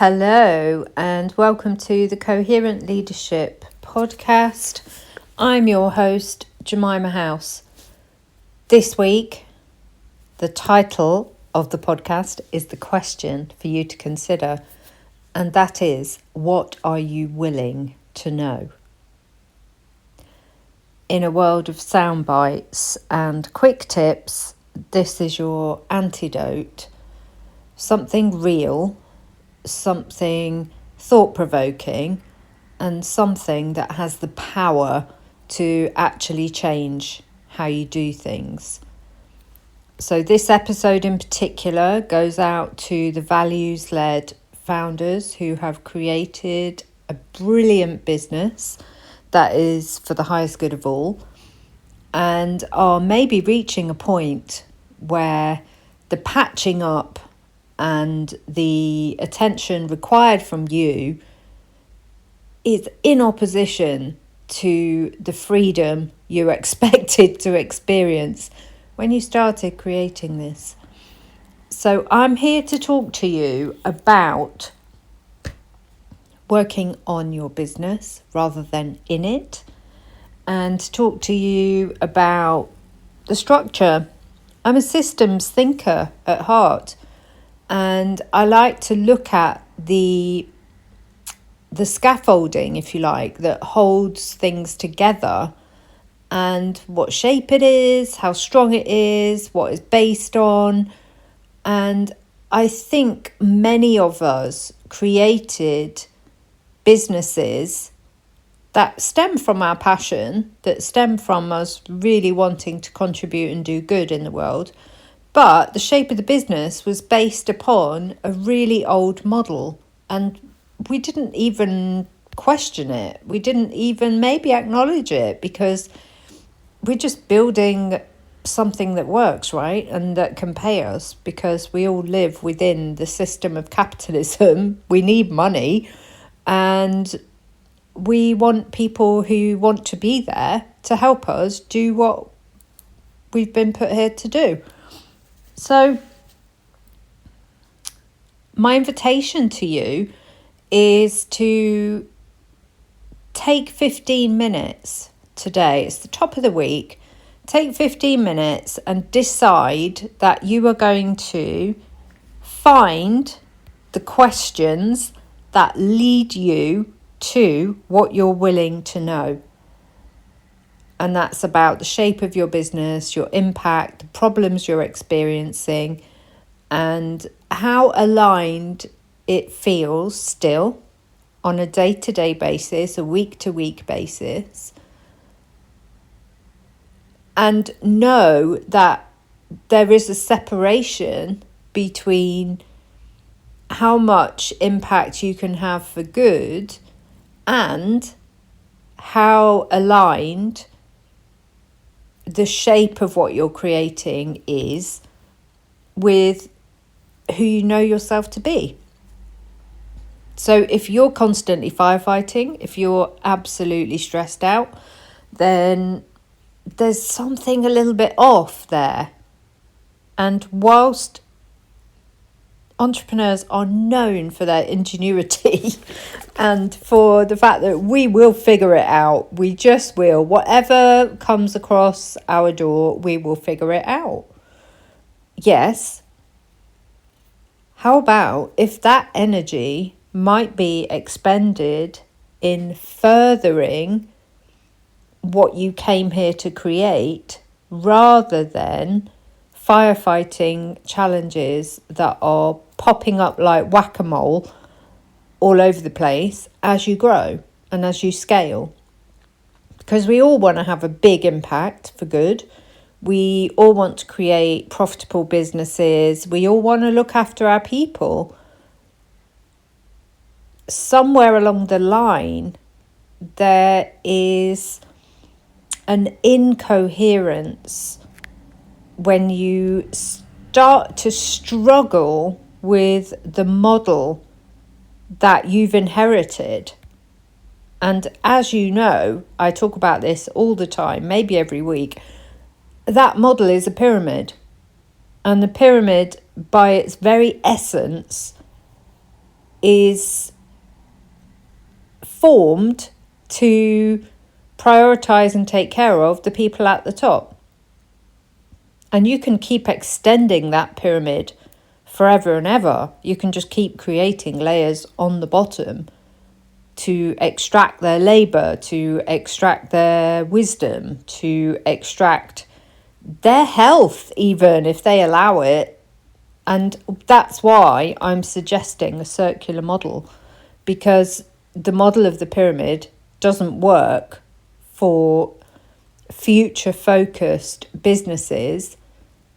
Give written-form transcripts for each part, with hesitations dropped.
Hello and welcome to the Coherent Leadership podcast. I'm your host, Jemima House. This week, the title of the podcast is the question for you to consider, and that is, what are you willing to know? In a world of sound bites and quick tips, this is your antidote. Something real, something thought-provoking, and something that has the power to actually change how you do things. So this episode in particular goes out to the values-led founders who have created a brilliant business that is for the highest good of all and are maybe reaching a point where the patching up and the attention required from you is in opposition to the freedom you expected to experience when you started creating this. So I'm here to talk to you about working on your business rather than in it, and talk to you about the structure. I'm a systems thinker at heart. And I like to look at the scaffolding, if you like, that holds things together and what shape it is, how strong it is, what it's based on. And I think many of us created businesses that stem from our passion, that stem from us really wanting to contribute and do good in the world. But the shape of the business was based upon a really old model, and we didn't even question it. We didn't even maybe acknowledge it because we're just building something that works, right? And that can pay us because we all live within the system of capitalism. We need money and we want people who want to be there to help us do what we've been put here to do. So my invitation to you is to take 15 minutes today. It's the top of the week. Take 15 minutes and decide that you are going to find the questions that lead you to what you're willing to know. And that's about the shape of your business, your impact, the problems you're experiencing, and how aligned it feels still on a day-to-day basis, a week-to-week basis. And know that there is a separation between how much impact you can have for good and how aligned the shape of what you're creating is with who you know yourself to be. So if you're constantly firefighting, if you're absolutely stressed out, then there's something a little bit off there. And whilst entrepreneurs are known for their ingenuity and for the fact that we will figure it out, we just will. Whatever comes across our door, we will figure it out. Yes. How about if that energy might be expended in furthering what you came here to create rather than firefighting challenges that are popping up like whack-a-mole all over the place as you grow and as you scale. Because we all want to have a big impact for good. We all want to create profitable businesses. We all want to look after our people. Somewhere along the line, there is an incoherence when you start to struggle with the model that you've inherited. And as you know, I talk about this all the time, maybe every week, that model is a pyramid. And the pyramid, by its very essence, is formed to prioritize and take care of the people at the top. And you can keep extending that pyramid forever and ever. You can just keep creating layers on the bottom to extract their labor, to extract their wisdom, to extract their health, even if they allow it. And that's why I'm suggesting a circular model, because the model of the pyramid doesn't work for future focused businesses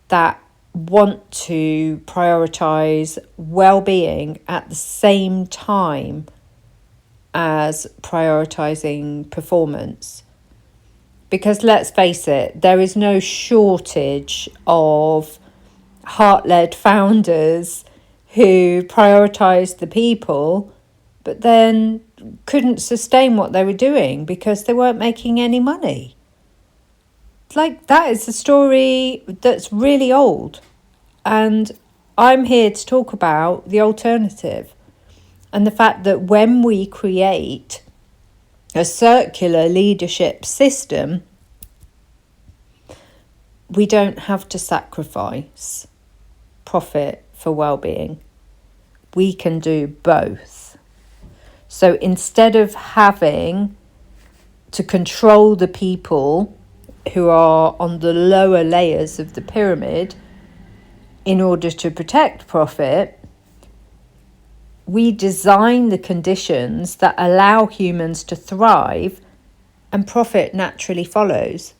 that want to prioritize well-being at the same time as prioritizing performance. Because let's face it, there is no shortage of heart-led founders who prioritized the people but then couldn't sustain what they were doing because they weren't making any money. Like, that is a story that's really old. And I'm here to talk about the alternative and the fact that when we create a circular leadership system, we don't have to sacrifice profit for well-being. We can do both. So instead of having to control the people who are on the lower layers of the pyramid in order to protect profit, we design the conditions that allow humans to thrive, and profit naturally follows.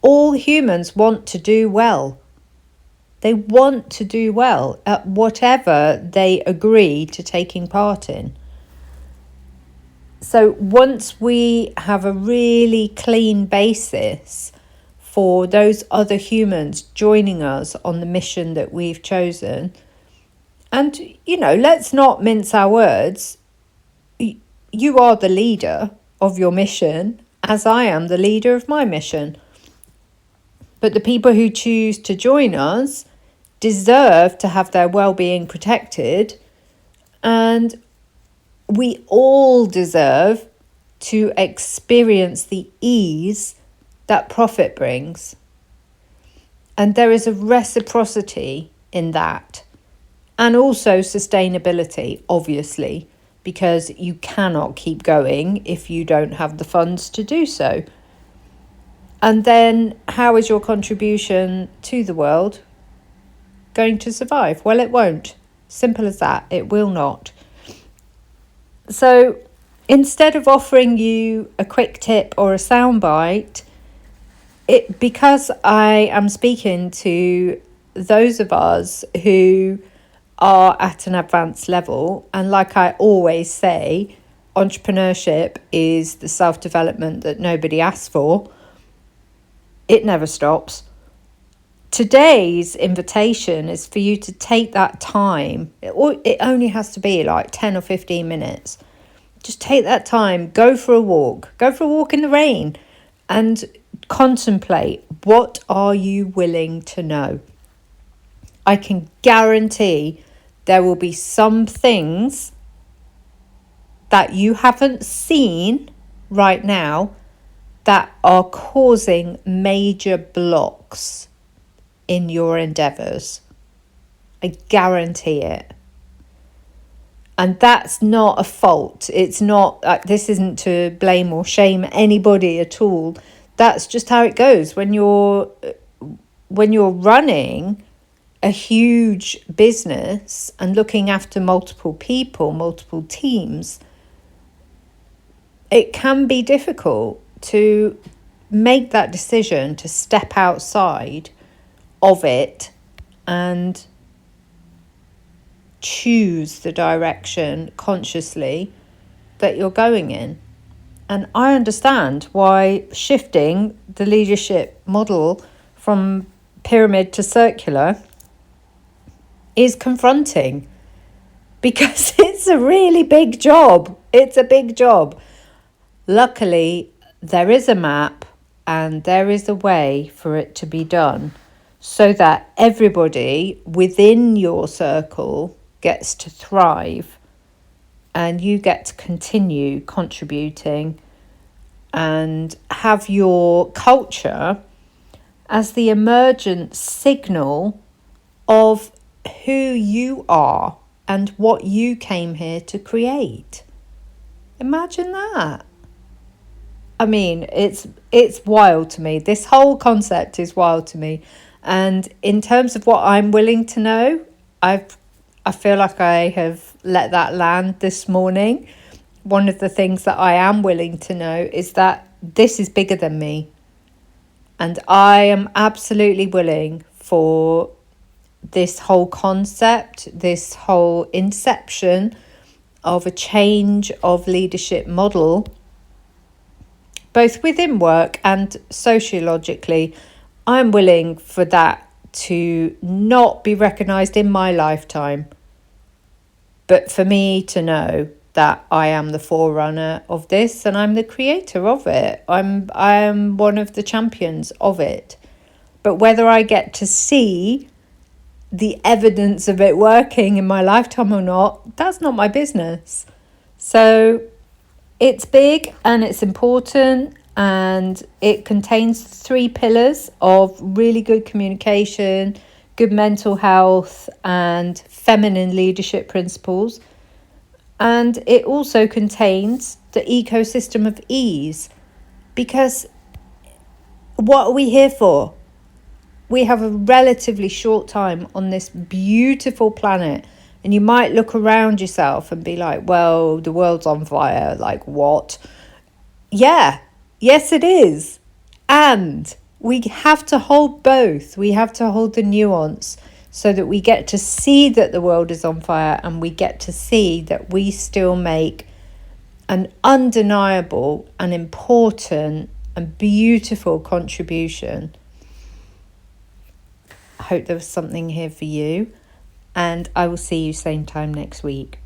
All humans want to do well. They want to do well at whatever they agree to taking part in. So once we have a really clean basis for those other humans joining us on the mission that we've chosen, and, let's not mince our words. You are the leader of your mission, as I am the leader of my mission. But the people who choose to join us deserve to have their well-being protected, and we all deserve to experience the ease that profit brings. And there is a reciprocity in that. And also sustainability, obviously, because you cannot keep going if you don't have the funds to do so. And then how is your contribution to the world going to survive? Well, it won't. Simple as that. It will not. So instead of offering you a quick tip or a soundbite, because I am speaking to those of us who are at an advanced level, and like I always say, entrepreneurship is the self-development that nobody asks for. It never stops. Today's invitation is for you to take that time. It only has to be like 10 or 15 minutes. Just take that time, go for a walk in the rain, and contemplate, what are you willing to know? I can guarantee there will be some things that you haven't seen right now that are causing major blocks in your endeavours. I guarantee it. And that's not a fault. It's not, this isn't to blame or shame anybody at all. That's just how it goes. When you're running a huge business and looking after multiple people, multiple teams, it can be difficult to make that decision to step outside of it and choose the direction consciously that you're going in. And I understand why shifting the leadership model from pyramid to circular is confronting, because it's a really big job. It's a big job. Luckily, there is a map and there is a way for it to be done so that everybody within your circle gets to thrive and you get to continue contributing and have your culture as the emergent signal of who you are and what you came here to create. Imagine that. I mean, it's wild to me. This whole concept is wild to me. And in terms of what I'm willing to know, I feel like I have let that land this morning. One of the things that I am willing to know is that this is bigger than me. And I am absolutely willing for this whole concept, this whole inception of a change of leadership model, both within work and sociologically. I'm willing for that to not be recognised in my lifetime, but for me to know that I am the forerunner of this and I'm the creator of it. I am one of the champions of it. But whether I get to see the evidence of it working in my lifetime or not, that's not my business. So it's big and it's important, and it contains 3 pillars of really good communication, good mental health, and feminine leadership principles. And it also contains the ecosystem of ease, because what are we here for? We have a relatively short time on this beautiful planet, and you might look around yourself and be like, well, the world's on fire. Like, what? Yeah, yes, it is. And we have to hold both. We have to hold the nuance so that we get to see that the world is on fire, and we get to see that we still make an undeniable and important and beautiful contribution. I hope there was something here for you, and I will see you same time next week.